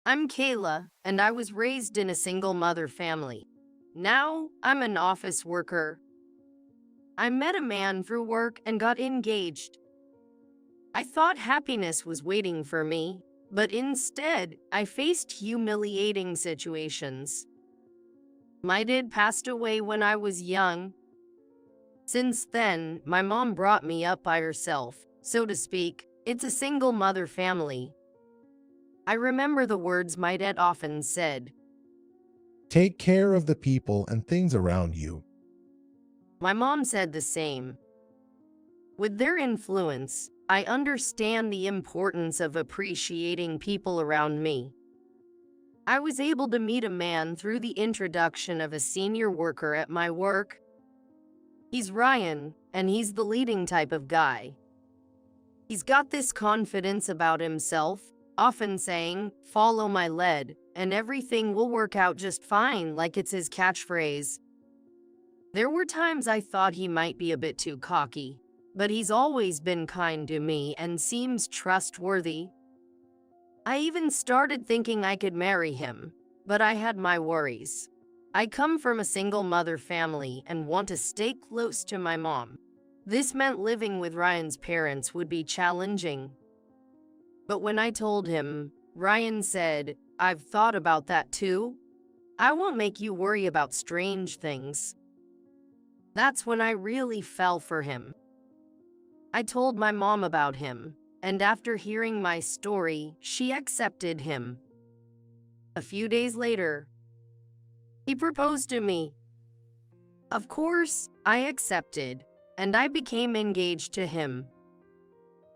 I'm Kayla, and I was raised in a single mother family. Now, I'm an office worker. I met a man through work and got engaged. I thought happiness was waiting for me, but instead, I faced humiliating situations. My dad passed away when I was young. Since then, my mom brought me up by herself, so to speak. It's a single mother family. I remember the words my dad often said. Take care of the people and things around you. My mom said the same. With their influence, I understand the importance of appreciating people around me. I was able to meet a man through the introduction of a senior worker at my work. He's Ryan, and he's the leading type of guy. He's got this confidence about himself, often saying, "Follow my lead, and everything will work out just fine," like it's his catchphrase. There were times I thought he might be a bit too cocky, but he's always been kind to me and seems trustworthy. I even started thinking I could marry him, but I had my worries. I come from a single mother family and want to stay close to my mom. This meant living with Ryan's parents would be challenging. But when I told him, Ryan said, "I've thought about that too. I won't make you worry about strange things." That's when I really fell for him. I told my mom about him, and after hearing my story, she accepted him. A few days later, he proposed to me. Of course, I accepted, and I became engaged to him.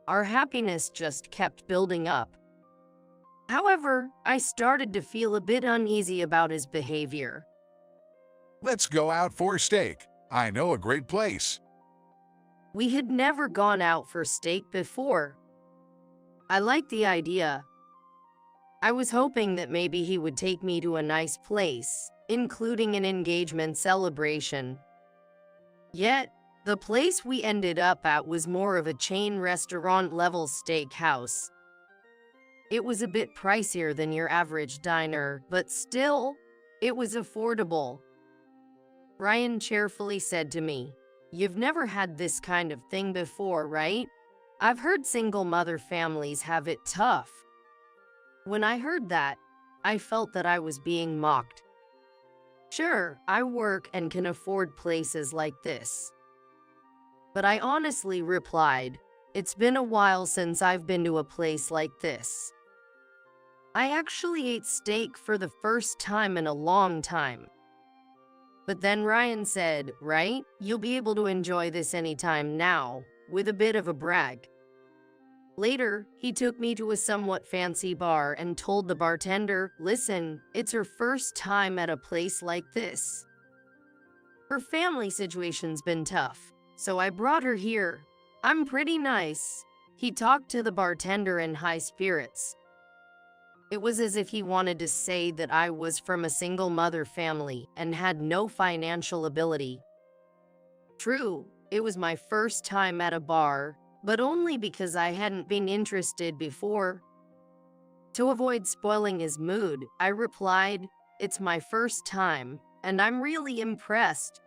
Our happiness just kept building up. However, I started to feel a bit uneasy about his behavior. Let's go out for steak. I know a great place. We had never gone out for steak before. I liked the idea. I was hoping that maybe he would take me to a nice place, including an engagement celebration. Yet, the place we ended up at was more of a chain restaurant-level steakhouse. It was a bit pricier than your average diner, but still, it was affordable. Ryan cheerfully said to me, "You've never had this kind of thing before, right? I've heard single mother families have it tough." When I heard that, I felt that I was being mocked. Sure, I work and can afford places like this. But I honestly replied, "It's been a while since I've been to a place like this." I actually ate steak for the first time in a long time. But then Ryan said, "Right, you'll be able to enjoy this anytime now," with a bit of a brag. Later, he took me to a somewhat fancy bar and told the bartender, "Listen, it's her first time at a place like this. Her family situation's been tough, so I brought her here. I'm pretty nice." He talked to the bartender in high spirits. It was as if he wanted to say that I was from a single mother family and had no financial ability. True, it was my first time at a bar, but only because I hadn't been interested before. To avoid spoiling his mood, I replied, "It's my first time, and I'm really impressed."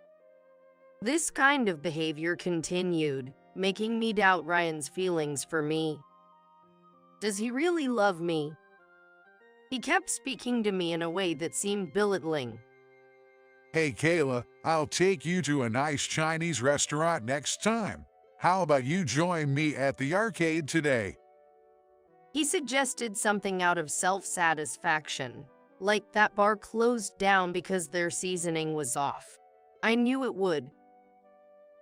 This kind of behavior continued, making me doubt Ryan's feelings for me. Does he really love me? He kept speaking to me in a way that seemed belittling. Hey Kayla, I'll take you to a nice Chinese restaurant next time. How about you join me at the arcade today? He suggested something out of self-satisfaction, like that bar closed down because their seasoning was off. I knew it would.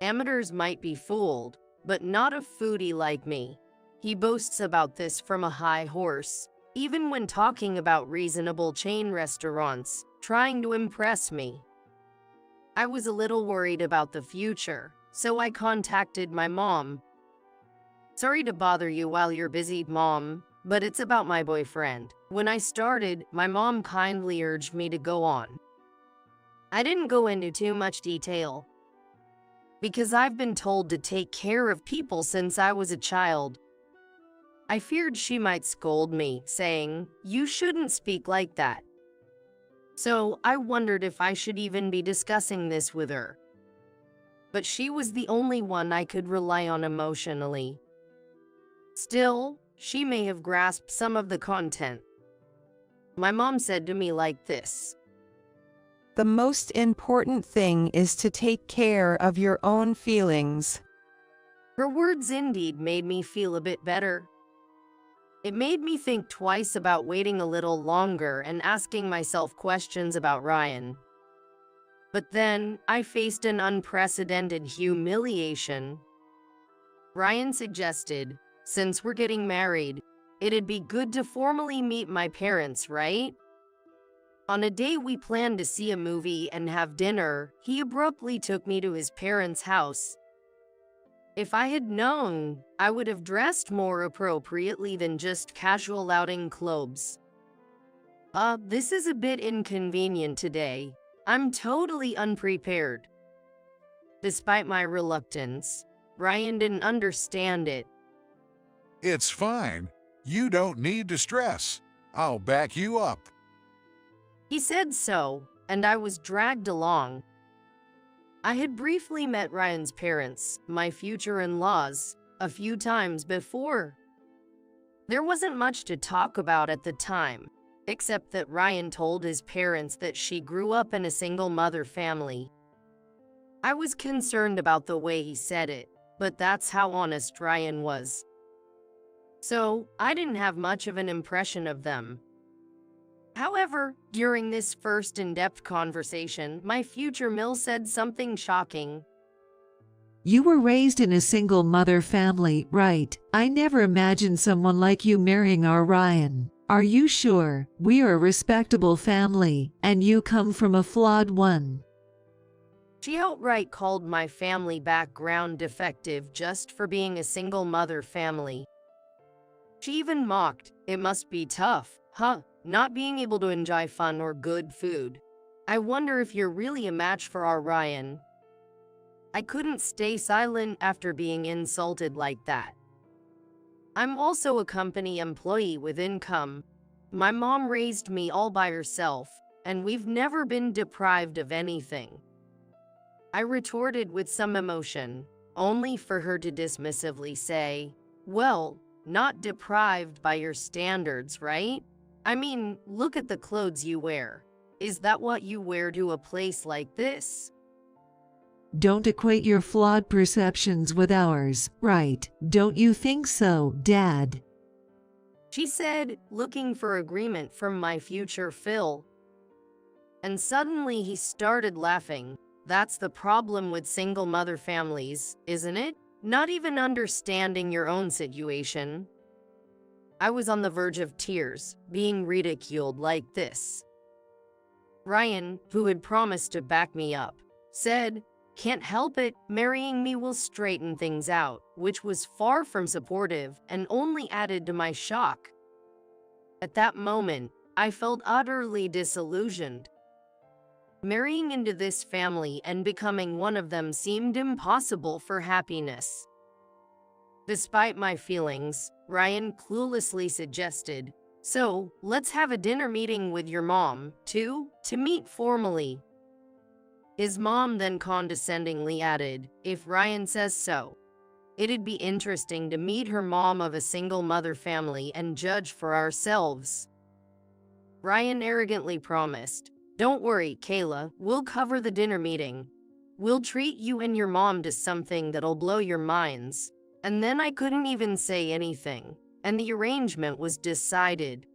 Amateurs might be fooled, but not a foodie like me. He boasts about this from a high horse, even when talking about reasonable chain restaurants, trying to impress me. I was a little worried about the future, so I contacted my mom. "Sorry to bother you while you're busy, Mom, but it's about my boyfriend." When I started, my mom kindly urged me to go on. I didn't go into too much detail, because I've been told to take care of people since I was a child. I feared she might scold me, saying, "You shouldn't speak like that." So I wondered if I should even be discussing this with her. But she was the only one I could rely on emotionally. Still, she may have grasped some of the content. My mom said to me like this: The most important thing is to take care of your own feelings. Her words indeed made me feel a bit better. It made me think twice about waiting a little longer and asking myself questions about Ryan. But then, I faced an unprecedented humiliation. Ryan suggested, since we're getting married, it'd be good to formally meet my parents, right? On a day we planned to see a movie and have dinner, he abruptly took me to his parents' house. If I had known, I would have dressed more appropriately than just casual outing clothes. This is a bit inconvenient today. I'm totally unprepared. Despite my reluctance, Ryan didn't understand it. It's fine. You don't need to stress. I'll back you up. He said so, and I was dragged along. I had briefly met Ryan's parents, my future in-laws, a few times before. There wasn't much to talk about at the time, except that Ryan told his parents that she grew up in a single-mother family. I was concerned about the way he said it, but that's how honest Ryan was. So, I didn't have much of an impression of them. However, during this first in-depth conversation, my future Mill said something shocking. You were raised in a single mother family, right? I never imagined someone like you marrying our Ryan. Are you sure? We are a respectable family, and you come from a flawed one. She outright called my family background defective just for being a single mother family. She even mocked, "It must be tough, huh? Not being able to enjoy fun or good food. I wonder if you're really a match for our Ryan." I couldn't stay silent after being insulted like that. I'm also a company employee with income. My mom raised me all by herself, and we've never been deprived of anything. I retorted with some emotion, only for her to dismissively say, "Well, not deprived by your standards, right? I mean, look at the clothes you wear. Is that what you wear to a place like this?" Don't equate your flawed perceptions with ours, right? Don't you think so, Dad? She said, looking for agreement from my future Phil. And suddenly he started laughing. That's the problem with single mother families, isn't it? Not even understanding your own situation. I was on the verge of tears, being ridiculed like this. Ryan, who had promised to back me up, said, "Can't help it, marrying me will straighten things out," which was far from supportive and only added to my shock. At that moment, I felt utterly disillusioned. Marrying into this family and becoming one of them seemed impossible for happiness. Despite my feelings, Ryan cluelessly suggested, "So, let's have a dinner meeting with your mom, too, to meet formally." His mom then condescendingly added, "If Ryan says so. It'd be interesting to meet her mom of a single mother family and judge for ourselves." Ryan arrogantly promised, "Don't worry, Kayla, we'll cover the dinner meeting. We'll treat you and your mom to something that'll blow your minds." And then I couldn't even say anything, and the arrangement was decided.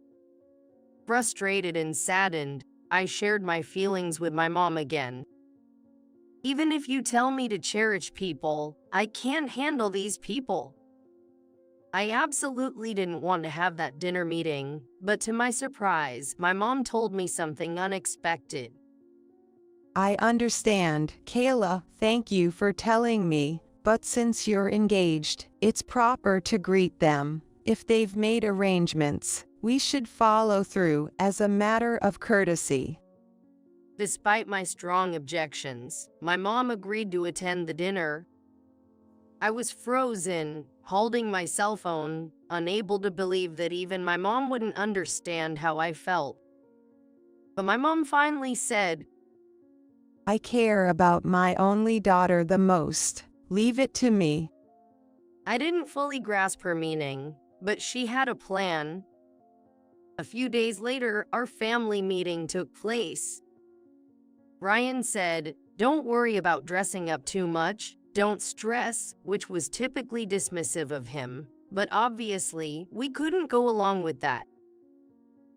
Frustrated and saddened, I shared my feelings with my mom again. "Even if you tell me to cherish people, I can't handle these people." I absolutely didn't want to have that dinner meeting, but to my surprise, my mom told me something unexpected. I understand, Kayla, thank you for telling me, but since you're engaged, it's proper to greet them. If they've made arrangements, we should follow through as a matter of courtesy. Despite my strong objections, my mom agreed to attend the dinner. I was frozen, holding my cell phone, unable to believe that even my mom wouldn't understand how I felt. But my mom finally said, I care about my only daughter the most. Leave it to me. I didn't fully grasp her meaning, but she had a plan. A few days later, our family meeting took place. Ryan said, "Don't worry about dressing up too much. Don't stress," which was typically dismissive of him, but obviously, we couldn't go along with that.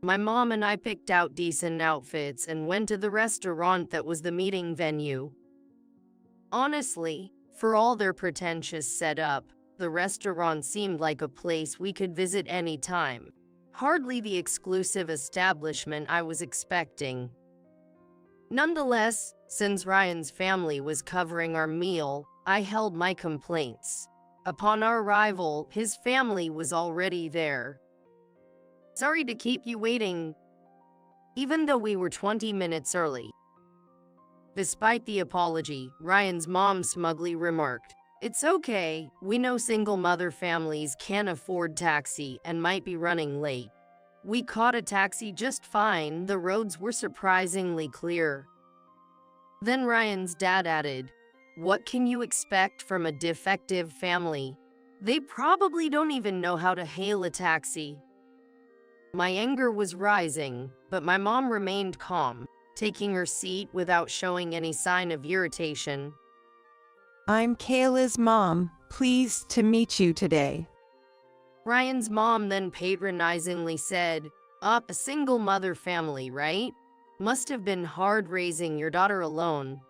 My mom and I picked out decent outfits and went to the restaurant that was the meeting venue. Honestly, for all their pretentious setup, the restaurant seemed like a place we could visit anytime. Hardly the exclusive establishment I was expecting. Nonetheless, since Ryan's family was covering our meal, I held my complaints. Upon our arrival, his family was already there. "Sorry to keep you waiting," even though we were 20 minutes early. Despite the apology, Ryan's mom smugly remarked, "It's okay, we know single mother families can't afford taxi and might be running late." We caught a taxi just fine, the roads were surprisingly clear. Then Ryan's dad added, "What can you expect from a defective family? They probably don't even know how to hail a taxi." My anger was rising, but my mom remained calm, taking her seat without showing any sign of irritation. I'm Kayla's mom. Pleased to meet you today. Ryan's mom then patronizingly said, "A single mother family, right? Must have been hard raising your daughter alone.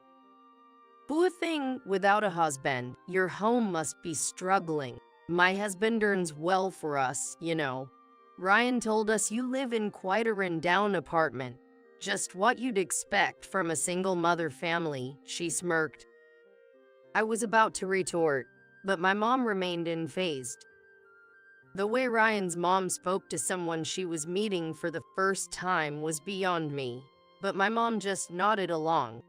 Poor thing, without a husband, your home must be struggling. My husband earns well for us, you know. Ryan told us you live in quite a run-down apartment. Just what you'd expect from a single mother family," she smirked. I was about to retort, but my mom remained unfazed. The way Ryan's mom spoke to someone she was meeting for the first time was beyond me, but my mom just nodded along.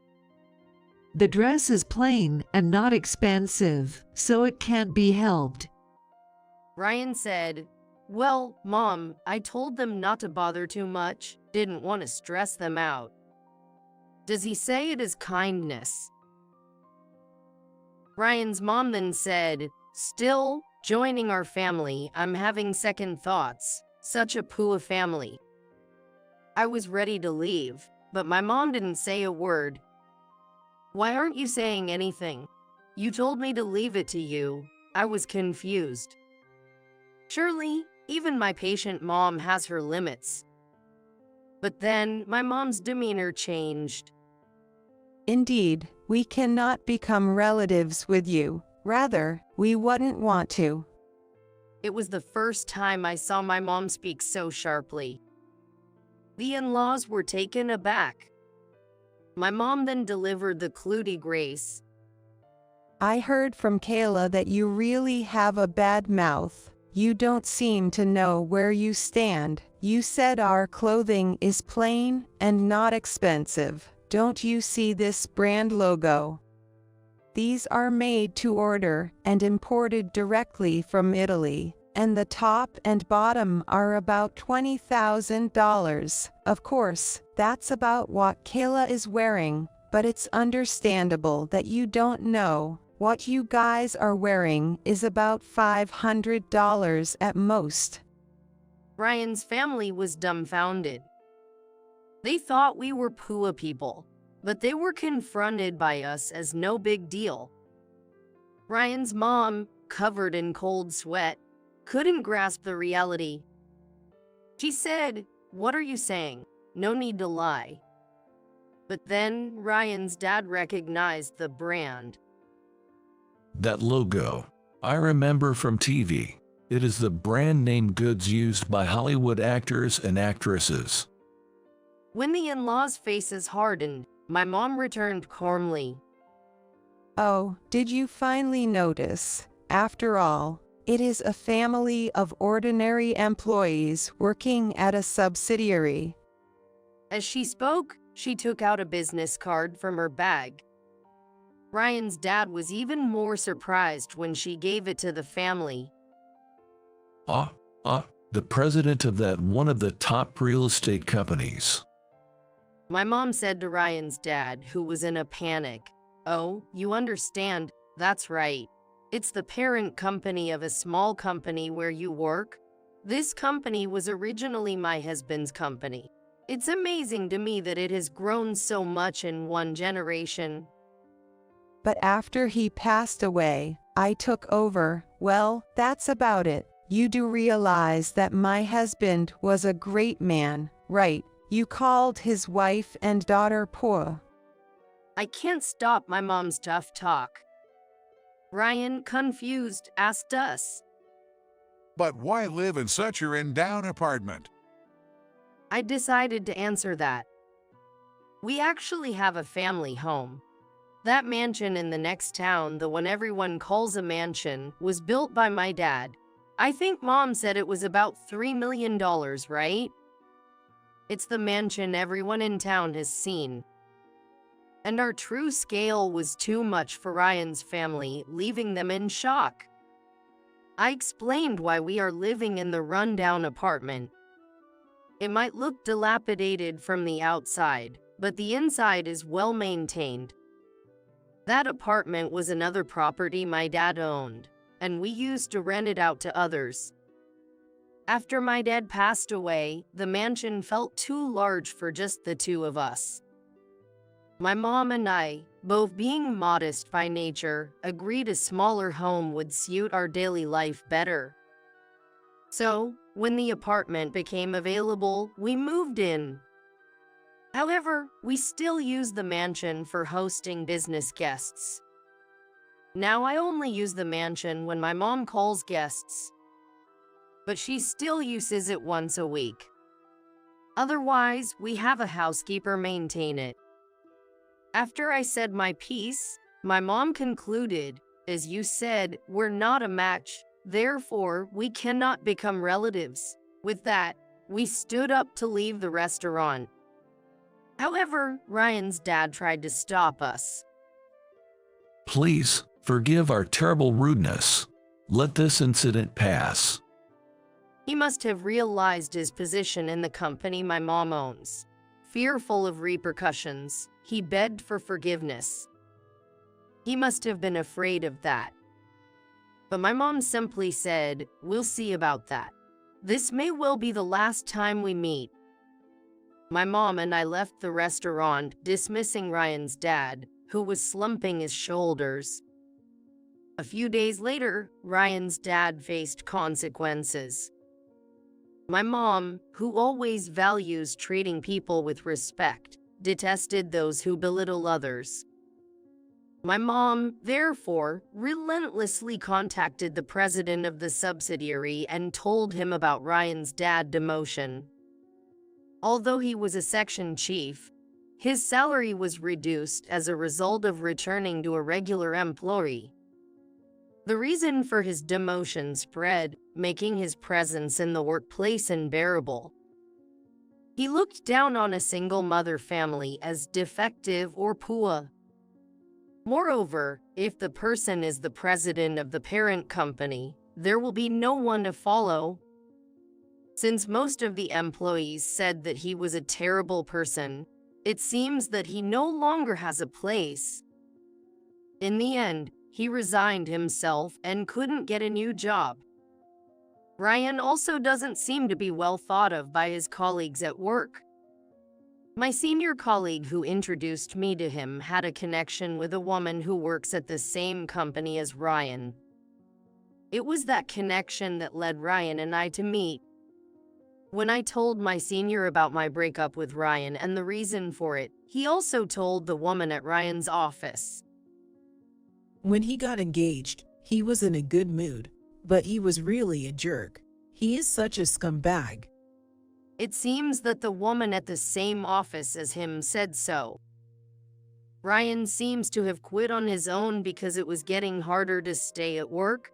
The dress is plain and not expensive, so it can't be helped. Ryan said, "Well, Mom, I told them not to bother too much, didn't want to stress them out." Does he say it is kindness? Ryan's mom then said, "Still, joining our family, I'm having second thoughts. Such a poor family." I was ready to leave, but my mom didn't say a word. "Why aren't you saying anything? You told me to leave it to you." I was confused. Surely, even my patient mom has her limits. But then, my mom's demeanor changed. Indeed, we cannot become relatives with you. Rather, we wouldn't want to. It was the first time I saw my mom speak so sharply. The in-laws were taken aback. My mom then delivered the coup de grace. I heard from Kayla that you really have a bad mouth. You don't seem to know where you stand. You said our clothing is plain and not expensive. Don't you see this brand logo? These are made to order and imported directly from Italy, and the top and bottom are about $20,000. Of course, that's about what Kayla is wearing, but it's understandable that you don't know. What you guys are wearing is about $500 at most. Ryan's family was dumbfounded. They thought we were poor people, but they were confronted by us as no big deal. Ryan's mom, covered in cold sweat, couldn't grasp the reality. She said, "What are you saying? No need to lie." But then Ryan's dad recognized the brand. That logo, I remember from TV. It is the brand name goods used by Hollywood actors and actresses. When the in-laws' faces hardened, my mom returned calmly. Oh, did you finally notice? After all, it is a family of ordinary employees working at a subsidiary. As she spoke, she took out a business card from her bag. Ryan's dad was even more surprised when she gave it to the family. Ah, The president of one of the top real estate companies. My mom said to Ryan's dad, who was in a panic. Oh, you understand, that's right. It's the parent company of a small company where you work. This company was originally my husband's company. It's amazing to me that it has grown so much in one generation. But after he passed away, I took over. Well, that's about it. You do realize that my husband was a great man, right? You called his wife and daughter poor. I can't stop my mom's tough talk. Ryan, confused, asked us. But why live in such a run-down apartment? I decided to answer that. We actually have a family home. That mansion in the next town, the one everyone calls a mansion, was built by my dad. I think Mom said it was about $3 million, right? It's the mansion everyone in town has seen. And our true scale was too much for Ryan's family, leaving them in shock. I explained why we are living in the rundown apartment. It might look dilapidated from the outside, but the inside is well maintained. That apartment was another property my dad owned, and we used to rent it out to others. After my dad passed away, the mansion felt too large for just the two of us. My mom and I, both being modest by nature, agreed a smaller home would suit our daily life better. So, when the apartment became available, we moved in. However, we still use the mansion for hosting business guests. Now I only use the mansion when my mom calls guests, but she still uses it once a week. Otherwise, we have a housekeeper maintain it. After I said my piece, my mom concluded, as you said, we're not a match, therefore we cannot become relatives. With that, we stood up to leave the restaurant. However, Ryan's dad tried to stop us. Please, forgive our terrible rudeness. Let this incident pass. He must have realized his position in the company my mom owns. Fearful of repercussions, he begged for forgiveness. He must have been afraid of that. But my mom simply said, we'll see about that. This may well be the last time we meet. My mom and I left the restaurant, dismissing Ryan's dad, who was slumping his shoulders. A few days later, Ryan's dad faced consequences. My mom, who always values treating people with respect, detested those who belittle others. My mom, therefore, relentlessly contacted the president of the subsidiary and told him about Ryan's dad demotion. Although he was a section chief, his salary was reduced as a result of returning to a regular employee. The reason for his demotion spread, making his presence in the workplace unbearable. He looked down on a single mother family as defective or poor. Moreover, if the person is the president of the parent company, there will be no one to follow. Since most of the employees said that he was a terrible person, it seems that he no longer has a place. In the end, he resigned himself and couldn't get a new job. Ryan also doesn't seem to be well thought of by his colleagues at work. My senior colleague who introduced me to him had a connection with a woman who works at the same company as Ryan. It was that connection that led Ryan and I to meet. When I told my senior about my breakup with Ryan and the reason for it, he also told the woman at Ryan's office. When he got engaged, he was in a good mood, but he was really a jerk. He is such a scumbag. It seems that the woman at the same office as him said so. Ryan seems to have quit on his own because it was getting harder to stay at work.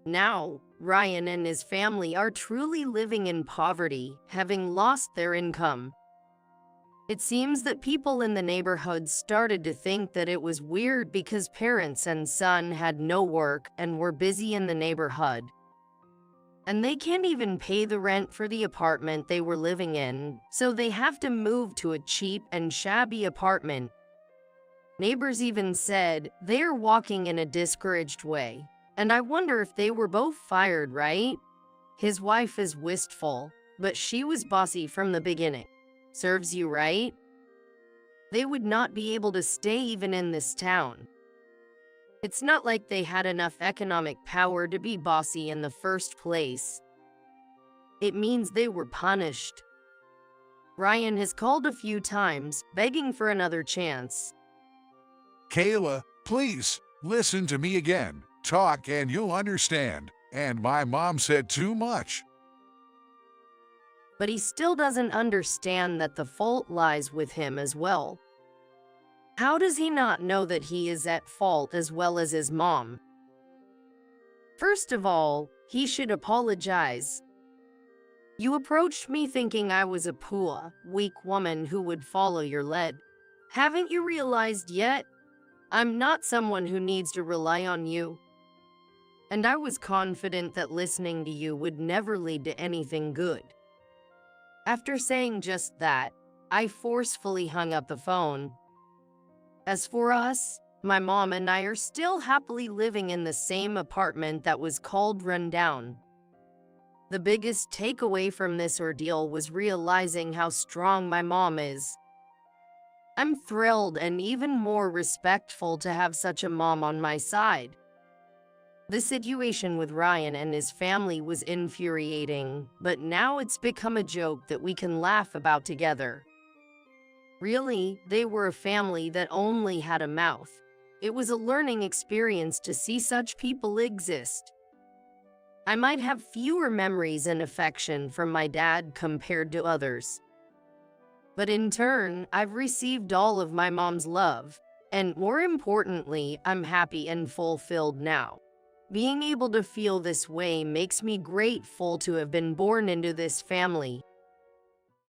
Now, Ryan and his family are truly living in poverty, having lost their income. It seems that people in the neighborhood started to think that it was weird because parents and son had no work and were busy in the neighborhood. And they can't even pay the rent for the apartment they were living in, so they have to move to a cheap and shabby apartment. Neighbors even said they're walking in a discouraged way, and I wonder if they were both fired, right? His wife is wistful, but she was bossy from the beginning. Serves you right? They would not be able to stay even in this town. It's not like they had enough economic power to be bossy in the first place. It means they were punished. Ryan has called a few times, begging for another chance. Kayla, please, listen to me again. Talk and you'll understand. And my mom said too much. But he still doesn't understand that the fault lies with him as well. How does he not know that he is at fault as well as his mom? First of all, he should apologize. You approached me thinking I was a poor, weak woman who would follow your lead. Haven't you realized yet? I'm not someone who needs to rely on you. And I was confident that listening to you would never lead to anything good. After saying just that, I forcefully hung up the phone. As for us, my mom and I are still happily living in the same apartment that was called rundown. The biggest takeaway from this ordeal was realizing how strong my mom is. I'm thrilled and even more respectful to have such a mom on my side. The situation with Ryan and his family was infuriating, but now it's become a joke that we can laugh about together. Really, they were a family that only had a mouth. It was a learning experience to see such people exist. I might have fewer memories and affection from my dad compared to others. But in turn, I've received all of my mom's love, and more importantly, I'm happy and fulfilled now. Being able to feel this way makes me grateful to have been born into this family.